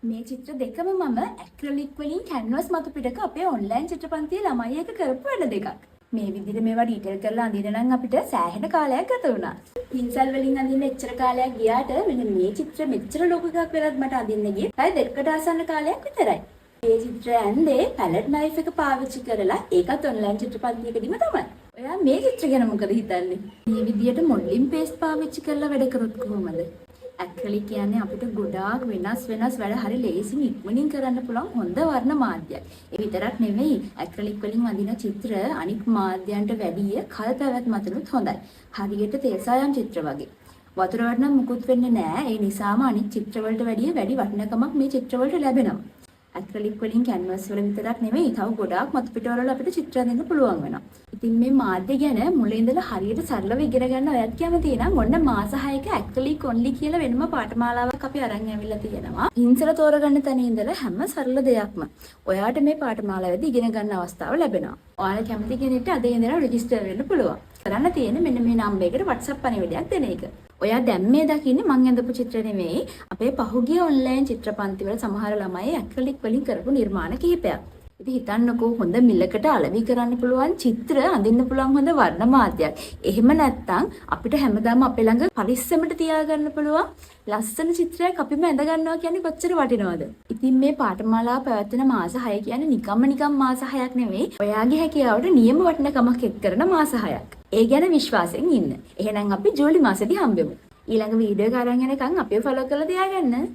මේ චිත්‍ර දෙකම මම ඇක්‍රලික් වලින් කැන්වස් මත පිටක අපේ ඔන්ලයින් චිත්‍රපන්තියේ ළමයි එක කරපු වැඩ දෙකක්. මේ විදිහට මේවා ඩීටේල් කරලා අඳින නම් අපිට සෑහෙන කාලයක් ගත වුණා. පින්සල් වලින් අඳින්න එච්චර කාලයක් ගියාට මෙන්න මේ චිත්‍ර මෙච්චර ලොකු එකක් වෙලත් මට අඳින්න ගියේ පැය දෙකකට ආසන්න කාලයක් විතරයි. මේ චිත්‍රය ඇන්දේ පැලට් නයිෆ් එක පාවිච්චි කරලා ඒකත් ඔන්ලයින් චිත්‍රපන්තියකදීම තමයි. ඔයා මේ චිත්‍ර ගැන මොකද හිතන්නේ? මේ විදිහට මොඩලින් පේස්ට් පාවිච්චි කරලා වැඩ කරොත් කොහොමද? ඇක්‍රලික් කියන්නේ අපිට ගොඩාක් වෙනස් වැඩ හරි ලේසින් ඉක්මනින් කරන්න පුළුවන් හොඳ වර්ණ මාධ්‍යයක්. ඒ විතරක් නෙවෙයි ඇක්‍රලික් වලින් වඳින චිත්‍ර අනික් මාධ්‍යයන්ට වැඩිය කල් පැවැත්මතුනුත් හොඳයි. හරියට තෙල් සායම් චිත්‍ර වගේ. වතුර වර්ණ මුකුත් වෙන්නේ නැහැ. ඒ නිසාම අනික් චිත්‍ර වලට වැඩිය වැඩි වටිනකමක් මේ චිත්‍ර වලට ලැබෙනවා. ඇක්‍රලික් වලින් කැන්වස් වල විතරක් නෙවෙයි තව ගොඩාක් මතු පිටවල අපිට චිත්‍ර අඳින්න පුළුවන් වෙනවා. ඉතින් මේ මාධ්‍ය ගැන මුලින් ඉඳලා හරියට සරලව ඉගෙන ගන්න ඔයත් කැමති නම් ඔන්න මාස 6ක ඇක්‍රලික් ඔන්ලි කියලා වෙනම පාඨමාලාවක් අපි අරන් ඇවිල්ලා තියෙනවා. ඉන්සල තෝරගන්න තැන ඉඳලා හැම සරල දෙයක්ම ඔයාට මේ පාඨමාලාවේදී ඉගෙන ගන්න අවස්ථාව ලැබෙනවා. ඔයාලා කැමති කෙනෙක්ට අද ඉඳලා රෙජිස්ටර් වෙන්න පුළුවන්. කරන්න තියෙන්නේ මෙන්න මේ නම්බරයකට WhatsApp පණිවිඩයක් දෙන එක. ඔයා දැන් මේ දකින්නේ මං ඇඳපු චිත්‍ර නෙමෙයි අපේ පහුගිය ඔන්ලයින් චිත්‍රපන්ති වල සමහර ළමයි ඇක්‍රලික් වලින් කරපු නිර්මාණ කිහිපයක්. ඉතින් හිතන්නකෝ හොඳ මිලකට අලෙවි කරන්න පුළුවන් චිත්‍ර අඳින්න පුළුවන් හොඳ වර්ණ මාධ්‍යයක්. එහෙම නැත්නම් අපිට හැමදාම අපේ ළඟ පරිස්සමට තියාගන්න පුළුවන් ලස්සන චිත්‍රයක් අපිම ඇඳ ගන්නවා කියන්නේ කොච්චර වටිනවද? ඉතින් මේ පාඨමාලාව පැවැත්වෙන මාස 6 කියන්නේ නිකම් මාස 6ක් නෙවෙයි. ඔයාගේ හැකියාවට නියම වටිනකමක් එක් කරන මාස 6ක්. ඒ ගැන විශ්වාසයෙන් ඉන්න. එහෙනම් අපි ජූලි මාසෙදී හම්බෙමු. ඊළඟ වීඩියෝ එක අරන් යනකම් අපිව ෆලෝ කරලා තියාගන්න.